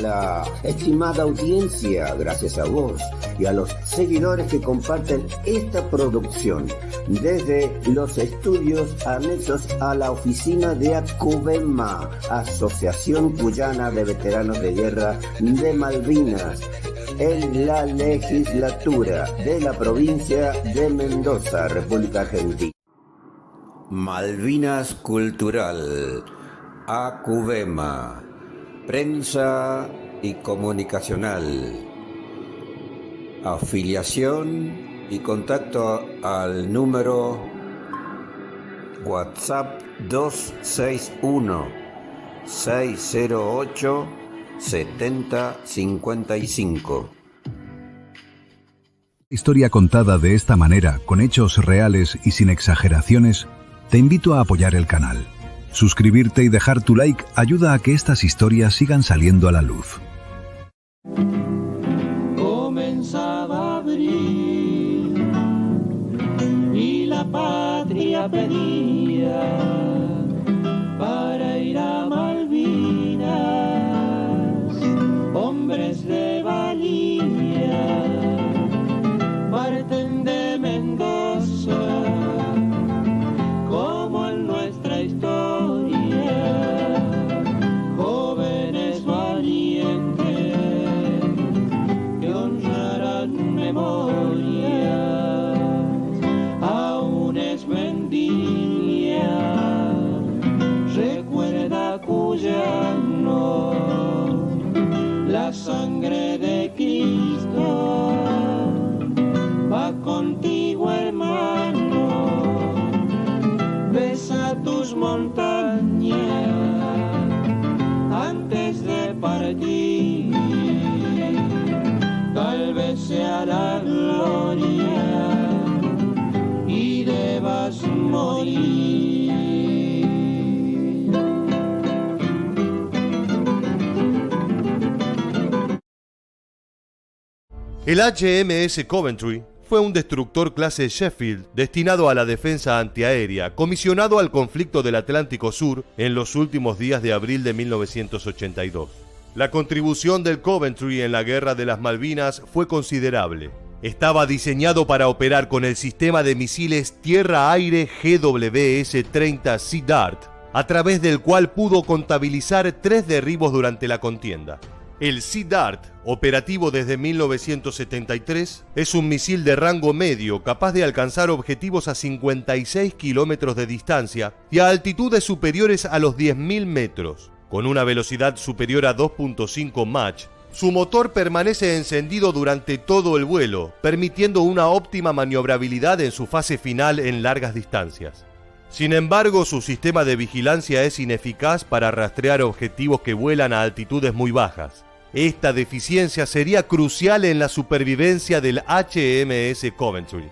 la estimada audiencia, gracias a vos y a los seguidores que comparten esta producción desde los estudios anexos a la oficina de ACUVEMA, Asociación Cuyana de Veteranos de Guerra de Malvinas, en la legislatura de la provincia de Mendoza, República Argentina. Malvinas Cultural, ACUVEMA, Prensa y Comunicacional. Afiliación y contacto al número WhatsApp 261-608-7055. Historia contada de esta manera, con hechos reales y sin exageraciones, te invito a apoyar el canal. Suscribirte y dejar tu like ayuda a que estas historias sigan saliendo a la luz. Comenzaba abril y la patria pedía para ir a Malvinas, hombres de valía, parten de Mendoza como en nuestra historia, jóvenes valientes que honrarán memorias, aún es vendimia, recuerda Cuyano, la sangre de Cristo va contigo, hermano, besa tus montañas antes de partir, tal vez sea la gloria y debas morir. El HMS Coventry fue un destructor clase Sheffield destinado a la defensa antiaérea, comisionado al conflicto del Atlántico Sur en los últimos días de abril de 1982. La contribución del Coventry en la Guerra de las Malvinas fue considerable. Estaba diseñado para operar con el sistema de misiles tierra-aire GWS-30 Sea Dart, a través del cual pudo contabilizar 3 derribos durante la contienda. El Sea Dart, operativo desde 1973, es un misil de rango medio capaz de alcanzar objetivos a 56 kilómetros de distancia y a altitudes superiores a los 10.000 metros. Con una velocidad superior a 2.5 Mach, su motor permanece encendido durante todo el vuelo, permitiendo una óptima maniobrabilidad en su fase final en largas distancias. Sin embargo, su sistema de vigilancia es ineficaz para rastrear objetivos que vuelan a altitudes muy bajas. Esta deficiencia sería crucial en la supervivencia del HMS Coventry.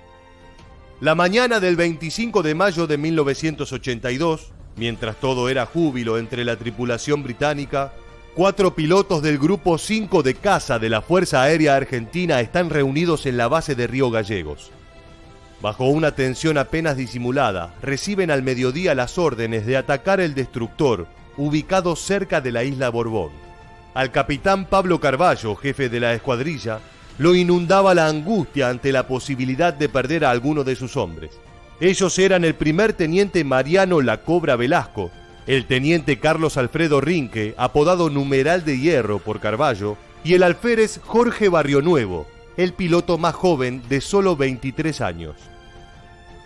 La mañana del 25 de mayo de 1982, mientras todo era júbilo entre la tripulación británica, 4 pilotos del Grupo 5 de caza de la Fuerza Aérea Argentina están reunidos en la base de Río Gallegos. Bajo una tensión apenas disimulada, reciben al mediodía las órdenes de atacar el destructor, ubicado cerca de la isla Borbón. Al capitán Pablo Carballo, jefe de la escuadrilla, lo inundaba la angustia ante la posibilidad de perder a alguno de sus hombres. Ellos eran el primer teniente Mariano La Cobra Velasco, el teniente Carlos Alfredo Rinque, apodado Numeral de Hierro por Carballo, y el alférez Jorge Barrionuevo, el piloto más joven de solo 23 años.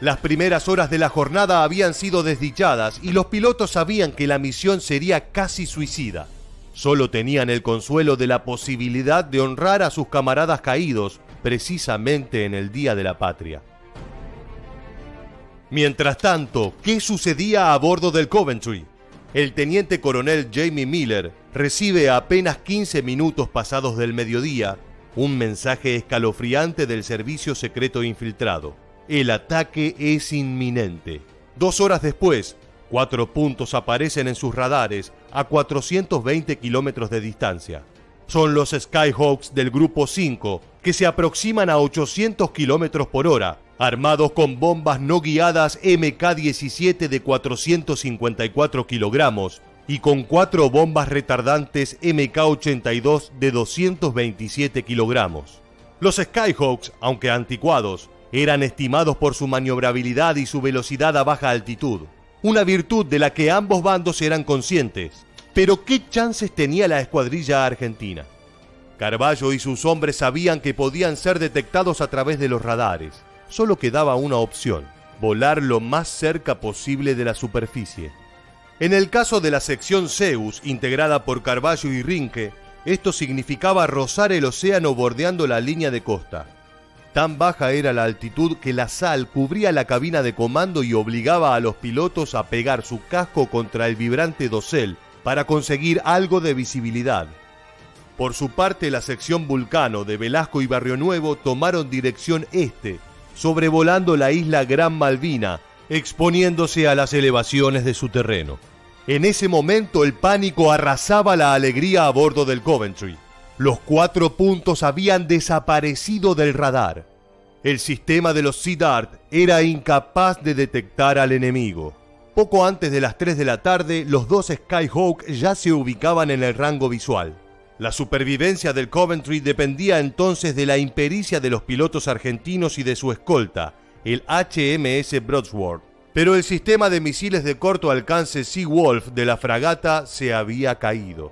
Las primeras horas de la jornada habían sido desdichadas y los pilotos sabían que la misión sería casi suicida. Solo tenían el consuelo de la posibilidad de honrar a sus camaradas caídos precisamente en el Día de la Patria. Mientras tanto, ¿qué sucedía a bordo del Coventry? El teniente coronel Jamie Miller recibe apenas 15 minutos pasados del mediodía un mensaje escalofriante del servicio secreto infiltrado. El ataque es inminente. 2 horas después, 4 puntos aparecen en sus radares a 420 kilómetros de distancia. Son los Skyhawks del Grupo 5 que se aproximan a 800 kilómetros por hora, armados con bombas no guiadas MK-17 de 454 kilogramos, y con 4 bombas retardantes MK-82 de 227 kilogramos. Los Skyhawks, aunque anticuados, eran estimados por su maniobrabilidad y su velocidad a baja altitud, una virtud de la que ambos bandos eran conscientes. Pero ¿qué chances tenía la escuadrilla argentina? Carvalho y sus hombres sabían que podían ser detectados a través de los radares. Solo quedaba una opción: volar lo más cerca posible de la superficie. En el caso de la sección Zeus, integrada por Carvalho y Rinke, esto significaba rozar el océano bordeando la línea de costa. Tan baja era la altitud que la sal cubría la cabina de comando y obligaba a los pilotos a pegar su casco contra el vibrante dosel para conseguir algo de visibilidad. Por su parte, la sección Vulcano de Velasco y Barrio Nuevo tomaron dirección este, sobrevolando la isla Gran Malvina, exponiéndose a las elevaciones de su terreno. En ese momento el pánico arrasaba la alegría a bordo del Coventry. Los 4 puntos habían desaparecido del radar. El sistema de los Sea Dart era incapaz de detectar al enemigo. Poco antes de las 3 de la tarde, los 2 Skyhawk ya se ubicaban en el rango visual. La supervivencia del Coventry dependía entonces de la impericia de los pilotos argentinos y de su escolta, el HMS Broadsworth. Pero el sistema de misiles de corto alcance Sea Wolf de la fragata se había caído.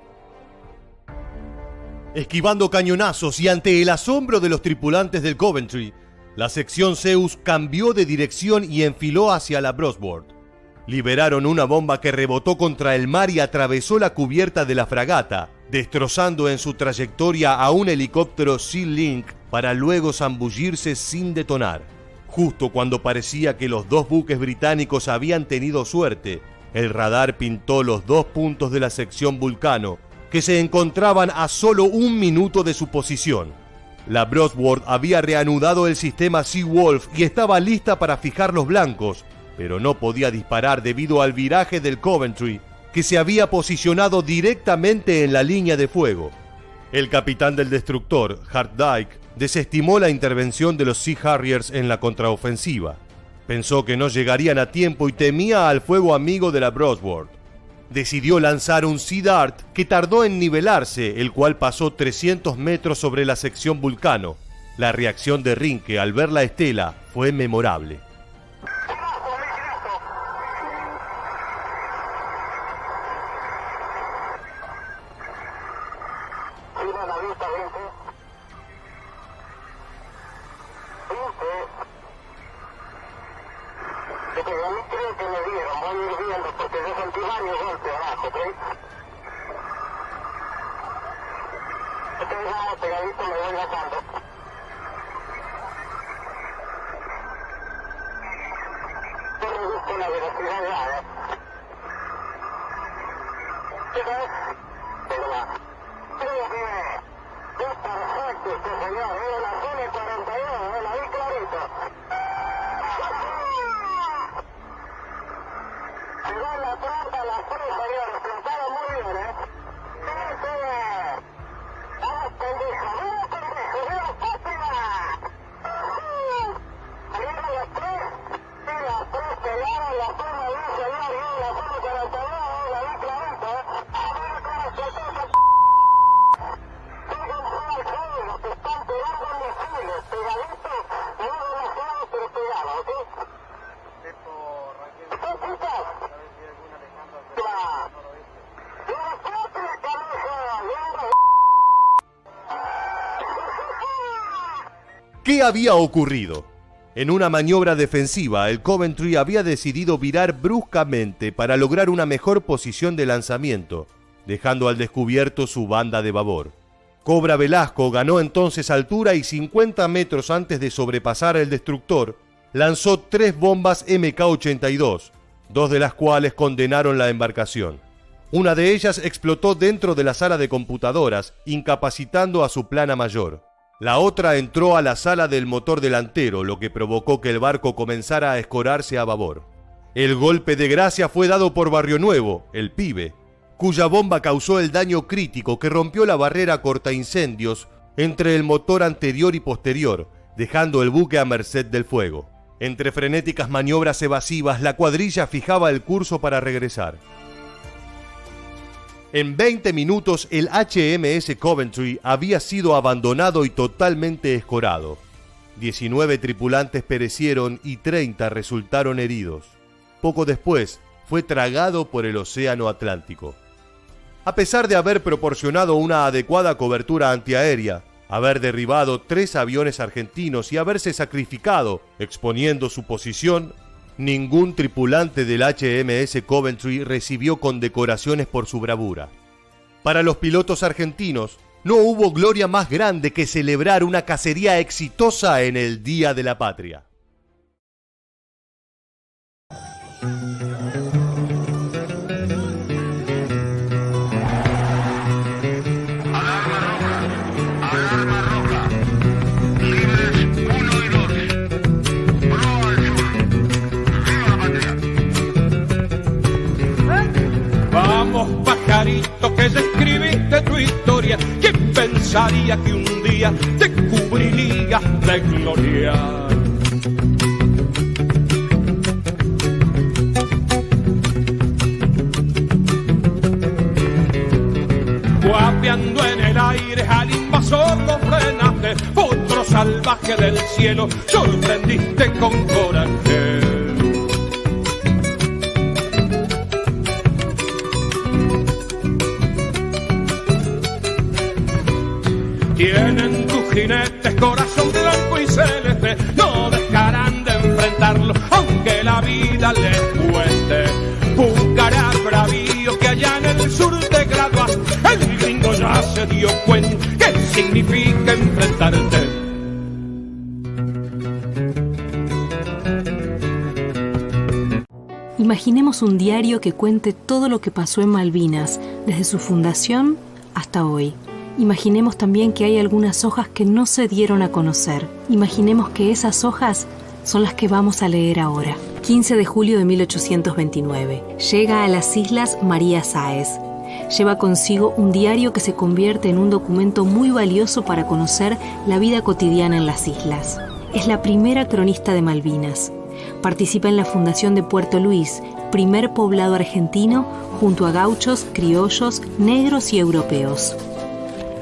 Esquivando cañonazos y ante el asombro de los tripulantes del Coventry, la sección Zeus cambió de dirección y enfiló hacia la Broadsworth. Liberaron una bomba que rebotó contra el mar y atravesó la cubierta de la fragata, destrozando en su trayectoria a un helicóptero Sea Link para luego zambullirse sin detonar. Justo cuando parecía que los 2 buques británicos habían tenido suerte, el radar pintó los 2 puntos de la sección Vulcano, que se encontraban a solo 1 minuto de su posición. La Broadsworth había reanudado el sistema Sea Wolf y estaba lista para fijar los blancos, pero no podía disparar debido al viraje del Coventry, que se había posicionado directamente en la línea de fuego. El capitán del destructor, Hart Dyke, desestimó la intervención de los Sea Harriers en la contraofensiva. Pensó que no llegarían a tiempo y temía al fuego amigo de la Broadsworth. Decidió lanzar un Sea Dart que tardó en nivelarse, el cual pasó 300 metros sobre la sección Vulcano. La reacción de Rinke al ver la estela fue memorable. ¿Qué había ocurrido? En una maniobra defensiva, el Coventry había decidido virar bruscamente para lograr una mejor posición de lanzamiento, dejando al descubierto su banda de babor. Cobra Velasco ganó entonces altura y 50 metros antes de sobrepasar el destructor, lanzó 3 bombas MK-82, 2 de las cuales condenaron la embarcación. Una de ellas explotó dentro de la sala de computadoras, incapacitando a su plana mayor. La otra entró a la sala del motor delantero, lo que provocó que el barco comenzara a escorarse a babor. El golpe de gracia fue dado por Barrio Nuevo, el pibe, cuya bomba causó el daño crítico que rompió la barrera cortaincendios entre el motor anterior y posterior, dejando el buque a merced del fuego. Entre frenéticas maniobras evasivas, la cuadrilla fijaba el curso para regresar. En 20 minutos el HMS Coventry había sido abandonado y totalmente escorado. 19 tripulantes perecieron y 30 resultaron heridos. Poco después fue tragado por el Océano Atlántico. A pesar de haber proporcionado una adecuada cobertura antiaérea, haber derribado 3 aviones argentinos y haberse sacrificado exponiendo su posición, ningún tripulante del HMS Coventry recibió condecoraciones por su bravura. Para los pilotos argentinos, no hubo gloria más grande que celebrar una cacería exitosa en el Día de la Patria. Pajarito que ya escribiste tu historia, ¿quién pensaría que un día te cubriría de gloria? Guapeando en el aire al invasor lo frenaste, otro salvaje del cielo sorprendiste con coraje. Tienen tus jinetes corazón blanco y celeste, no dejarán de enfrentarlo aunque la vida les cueste. Buscará bravío que allá en el sur te gradúas, el gringo ya se dio cuenta que significa enfrentarte. Imaginemos un diario que cuente todo lo que pasó en Malvinas, desde su fundación hasta hoy. Imaginemos también que hay algunas hojas que no se dieron a conocer. Imaginemos que esas hojas son las que vamos a leer ahora. 15 de julio de 1829. Llega a las islas María Sáez. Lleva consigo un diario que se convierte en un documento muy valioso para conocer la vida cotidiana en las islas. Es la primera cronista de Malvinas. Participa en la fundación de Puerto Luis, primer poblado argentino, junto a gauchos, criollos, negros y europeos.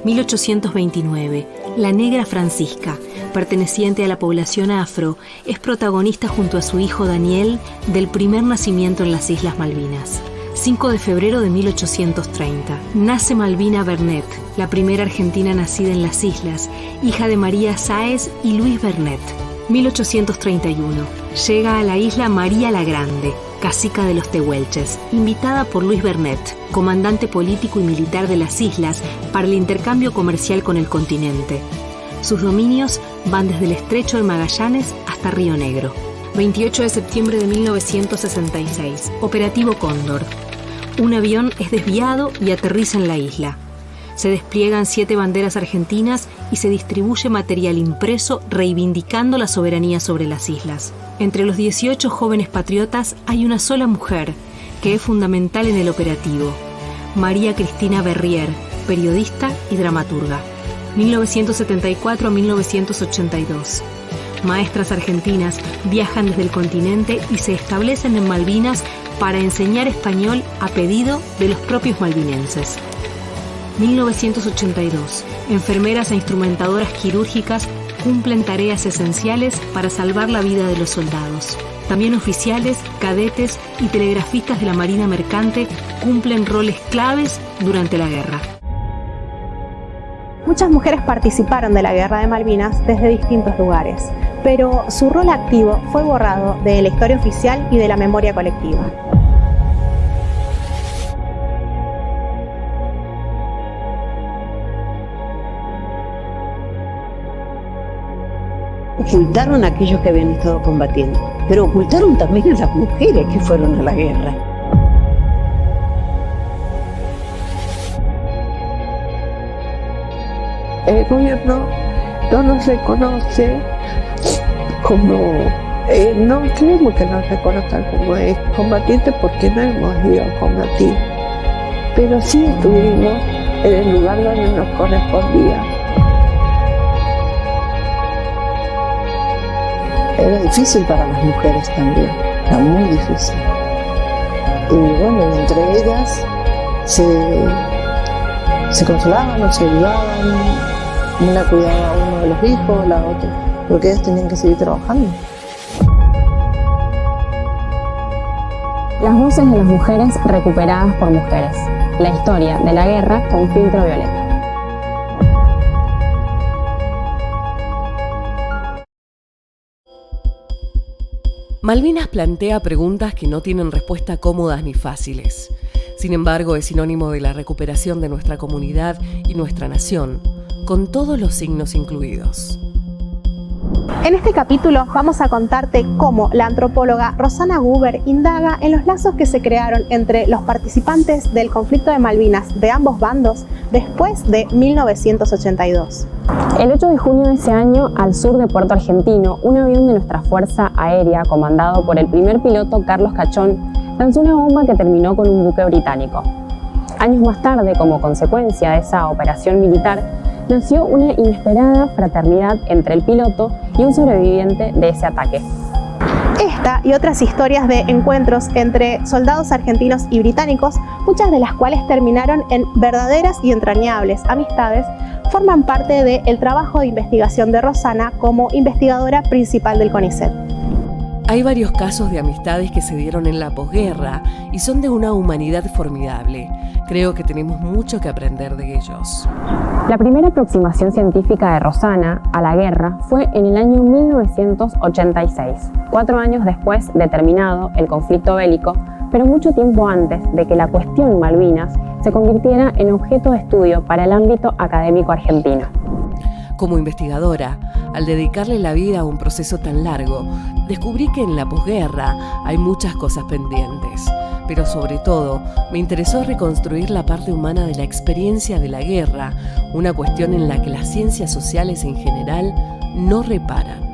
1829. La negra Francisca, perteneciente a la población afro, es protagonista junto a su hijo Daniel del primer nacimiento en las Islas Malvinas. 5 de febrero de 1830. Nace Malvina Bernet, la primera argentina nacida en las islas, hija de María Sáez y Luis Bernet. 1831. Llega a la isla María la Grande, cacica de los tehuelches, invitada por Luis Bernet, comandante político y militar de las islas, para el intercambio comercial con el continente. Sus dominios van desde el estrecho de Magallanes hasta Río Negro. 28 de septiembre de 1966. Operativo Cóndor. Un avión es desviado y aterriza en la isla. Se despliegan 7 banderas argentinas y se distribuye material impreso reivindicando la soberanía sobre las islas. Entre los 18 jóvenes patriotas hay una sola mujer que es fundamental en el operativo: María Cristina Berrier, periodista y dramaturga. 1974 a 1982. Maestras argentinas viajan desde el continente y se establecen en Malvinas para enseñar español a pedido de los propios malvinenses. 1982. Enfermeras e instrumentadoras quirúrgicas cumplen tareas esenciales para salvar la vida de los soldados. También oficiales, cadetes y telegrafistas de la Marina Mercante cumplen roles claves durante la guerra. Muchas mujeres participaron de la Guerra de Malvinas desde distintos lugares, pero su rol activo fue borrado de la historia oficial y de la memoria colectiva. Ocultaron a aquellos que habían estado combatiendo, pero ocultaron también a las mujeres que fueron a la guerra. El gobierno no nos reconoce como, no queremos que nos reconozcan como combatientes porque no hemos ido a combatir, pero sí estuvimos en el lugar donde nos correspondía. Era difícil para las mujeres también, era muy difícil. Y bueno, entre ellas se consolaban o se ayudaban. Una cuidaba a uno de los hijos, la otra, porque ellos tenían que seguir trabajando. Las voces de las mujeres recuperadas por mujeres. La historia de la guerra con filtro violeta. Malvinas plantea preguntas que no tienen respuesta cómodas ni fáciles. Sin embargo, es sinónimo de la recuperación de nuestra comunidad y nuestra nación, con todos los signos incluidos. En este capítulo vamos a contarte cómo la antropóloga Rosana Guber indaga en los lazos que se crearon entre los participantes del conflicto de Malvinas de ambos bandos después de 1982. El 8 de junio de ese año, al sur de Puerto Argentino, un avión de nuestra Fuerza Aérea, comandado por el primer piloto Carlos Cachón, lanzó una bomba que terminó con un buque británico. Años más tarde, como consecuencia de esa operación militar, nació una inesperada fraternidad entre el piloto y un sobreviviente de ese ataque. Esta y otras historias de encuentros entre soldados argentinos y británicos, muchas de las cuales terminaron en verdaderas y entrañables amistades, forman parte del trabajo de investigación de Rosana como investigadora principal del CONICET. Hay varios casos de amistades que se dieron en la posguerra y son de una humanidad formidable. Creo que tenemos mucho que aprender de ellos. La primera aproximación científica de Rosana a la guerra fue en el año 1986, 4 años después de terminado el conflicto bélico, pero mucho tiempo antes de que la cuestión Malvinas se convirtiera en objeto de estudio para el ámbito académico argentino. Como investigadora, al dedicarle la vida a un proceso tan largo, descubrí que en la posguerra hay muchas cosas pendientes, pero sobre todo me interesó reconstruir la parte humana de la experiencia de la guerra, una cuestión en la que las ciencias sociales en general no reparan.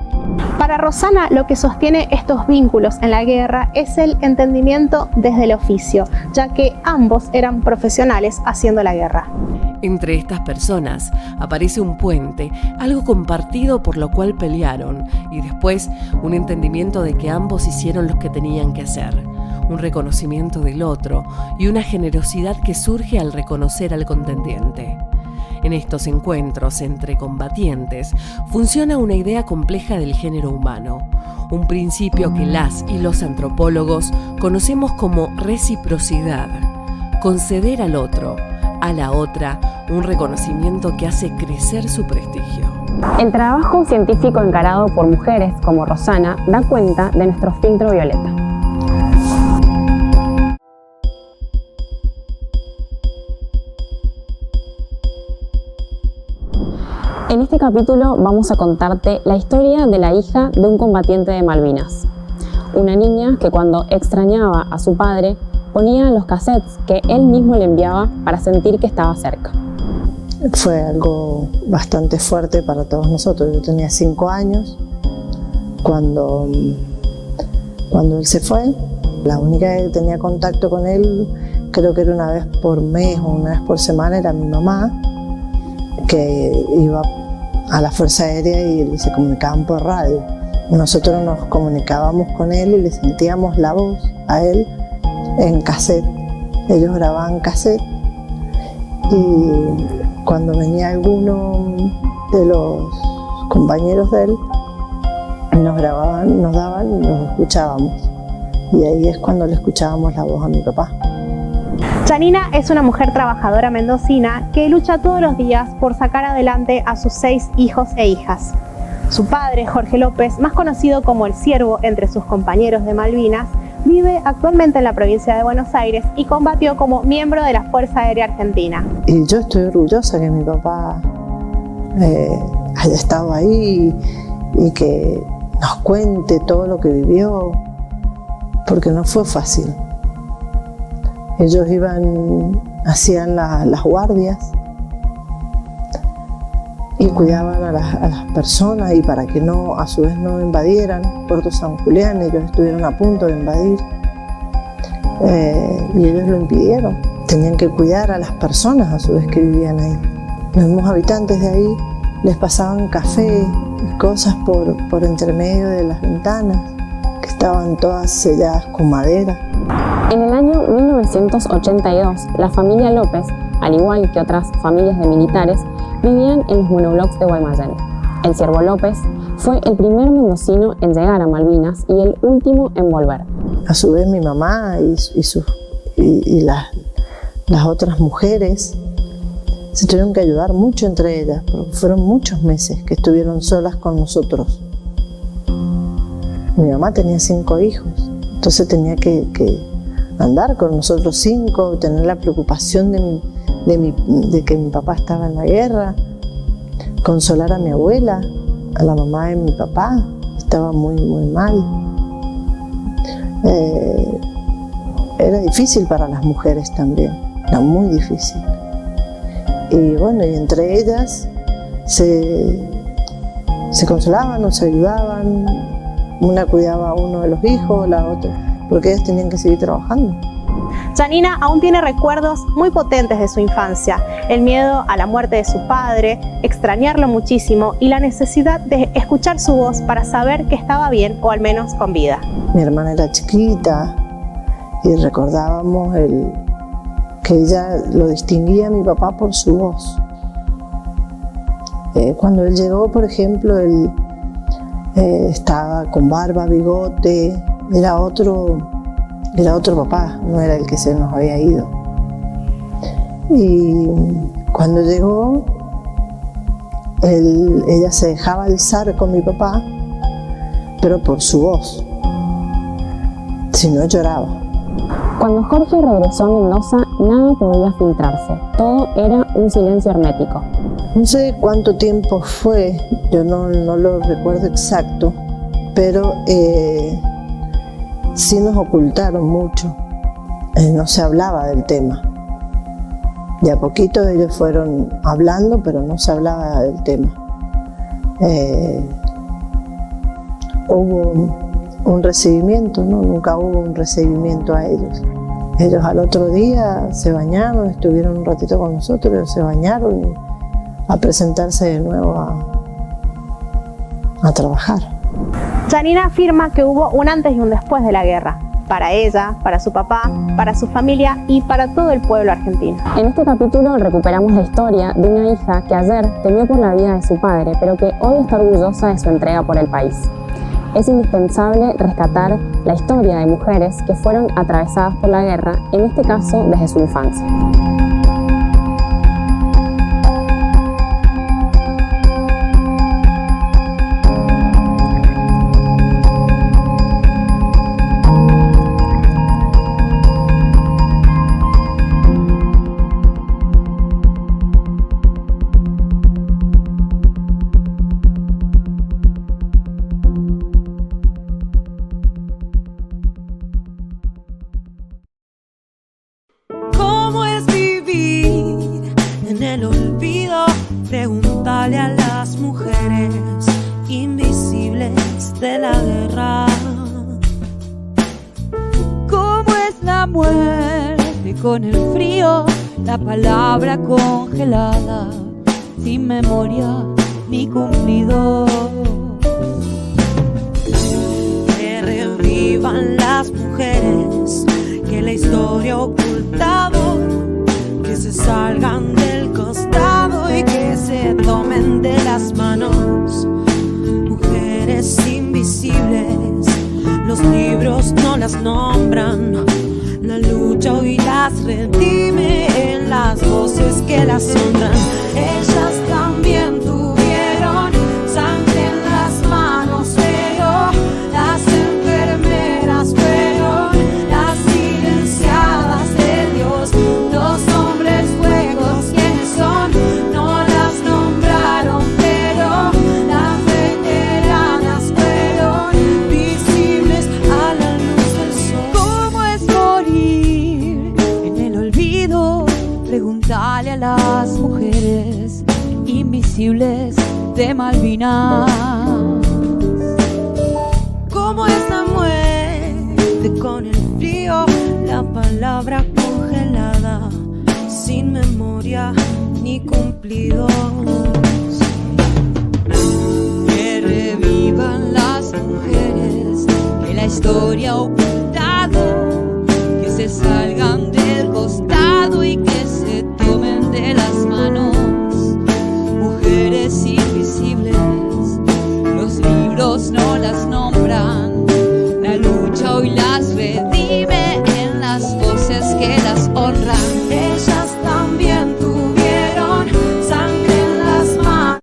Para Rosana, lo que sostiene estos vínculos en la guerra es el entendimiento desde el oficio, ya que ambos eran profesionales haciendo la guerra. Entre estas personas aparece un puente, algo compartido por lo cual pelearon, y después un entendimiento de que ambos hicieron lo que tenían que hacer, un reconocimiento del otro y una generosidad que surge al reconocer al contendiente. En estos encuentros entre combatientes funciona una idea compleja del género humano, un principio que las y los antropólogos conocemos como reciprocidad, conceder al otro, a la otra, un reconocimiento que hace crecer su prestigio. El trabajo científico encarado por mujeres como Rosana da cuenta de nuestro filtro violeta. En este capítulo vamos a contarte la historia de la hija de un combatiente de Malvinas. Una niña que cuando extrañaba a su padre ponía los cassettes que él mismo le enviaba para sentir que estaba cerca. Fue algo bastante fuerte para todos nosotros. Yo tenía 5 años cuando él se fue. La única que tenía contacto con él, creo que era una vez por mes o una vez por semana, era mi mamá, que iba a la Fuerza Aérea y se comunicaban por radio. Nosotros nos comunicábamos con él y le sentíamos la voz a él en cassette. Ellos grababan cassette y cuando venía alguno de los compañeros de él nos grababan, nos daban y nos escuchábamos, y ahí es cuando le escuchábamos la voz a mi papá. Janina es una mujer trabajadora mendocina que lucha todos los días por sacar adelante a sus 6 hijos e hijas. Su padre, Jorge López, más conocido como el Ciervo entre sus compañeros de Malvinas, vive actualmente en la provincia de Buenos Aires y combatió como miembro de la Fuerza Aérea Argentina. Y yo estoy orgullosa que mi papá haya estado ahí y que nos cuente todo lo que vivió, porque no fue fácil. Ellos hacían las guardias y cuidaban a las personas, y para que a su vez no invadieran Puerto San Julián. Ellos estuvieron a punto de invadir y ellos lo impidieron. Tenían que cuidar a las personas a su vez que vivían ahí. Los mismos habitantes de ahí les pasaban café y cosas por entre medio de las ventanas, que estaban todas selladas con madera. En el año 1982, la familia López, al igual que otras familias de militares, vivían en los monoblocks de Guaymallén. El Ciervo López fue el primer mendocino en llegar a Malvinas y el último en volver. A su vez mi mamá y las otras mujeres se tuvieron que ayudar mucho entre ellas, porque fueron muchos meses que estuvieron solas con nosotros. Mi mamá tenía 5 hijos, entonces tenía que andar con nosotros 5, tener la preocupación de que mi papá estaba en la guerra, consolar a mi abuela, a la mamá de mi papá, estaba muy mal. Era difícil para las mujeres también, era muy difícil. Y bueno, y entre ellas se consolaban, se ayudaban, una cuidaba a uno de los hijos, la otra, porque ellas tenían que seguir trabajando. Janina aún tiene recuerdos muy potentes de su infancia, el miedo a la muerte de su padre, extrañarlo muchísimo y la necesidad de escuchar su voz para saber que estaba bien o al menos con vida. Mi hermana era chiquita y recordábamos que ella lo distinguía a mi papá por su voz. Cuando él llegó, por ejemplo, él estaba con barba, bigote, era otro papá, no era el que se nos había ido. Y cuando llegó, ella se dejaba alzar con mi papá, pero por su voz, si no lloraba. Cuando Jorge regresó a Mendoza, nada podía filtrarse, todo era un silencio hermético. No sé cuánto tiempo fue, yo no lo recuerdo exacto, pero sí nos ocultaron mucho, no se hablaba del tema. De a poquito ellos fueron hablando, pero no se hablaba del tema. Hubo un recibimiento, ¿no? Nunca hubo un recibimiento a ellos. Ellos al otro día se bañaron, estuvieron un ratito con nosotros, se bañaron y a presentarse de nuevo a trabajar. Janina afirma que hubo un antes y un después de la guerra, para ella, para su papá, para su familia y para todo el pueblo argentino. En este capítulo recuperamos la historia de una hija que ayer temió por la vida de su padre, pero que hoy está orgullosa de su entrega por el país. Es indispensable rescatar la historia de mujeres que fueron atravesadas por la guerra, en este caso desde su infancia. Pregúntale a las mujeres invisibles de la guerra. ¿Cómo es la muerte con el frío? La palabra congelada, sin memoria ni cumplido. Que revivan las mujeres que la historia ha ocultado, que se salgan del costado y que se tomen de las manos. Mujeres invisibles, los libros no las nombran, la lucha hoy las redime en las voces que las honran. Ellas también tuvieron sangre en las manos, pero las enfermeras fueron las silenciadas de Dios. Los hombres fuegos, ¿quiénes son? No las nombraron, pero las veteranas fueron visibles a la luz del sol. ¿Cómo es morir en el olvido? Pregúntale a las mujeres invisibles de Malvinas. ¿Cómo es la muerte con el frío? La palabra congelada, sin memoria ni cumplidos. Que revivan las mujeres que la historia ha ocultado, redime en las voces que las honran. Ellas también tuvieron sangre en las manos.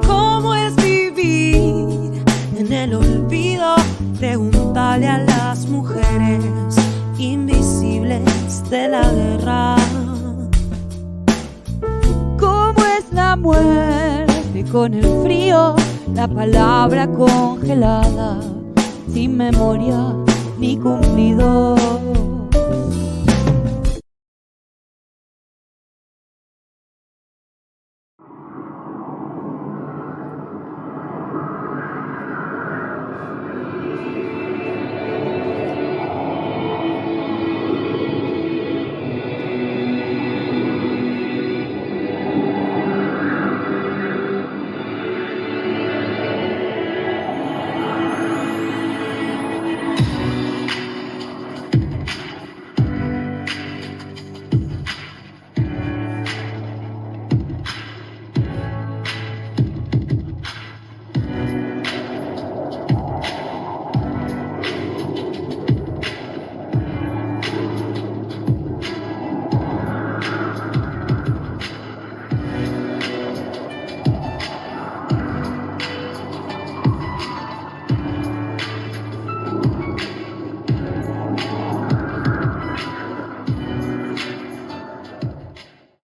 ¿Cómo es vivir en el olvido? Pregúntale a las mujeres invisibles de la guerra. ¿Cómo es la muerte con el frío? La palabra congelada, sin memoria ni cumplido.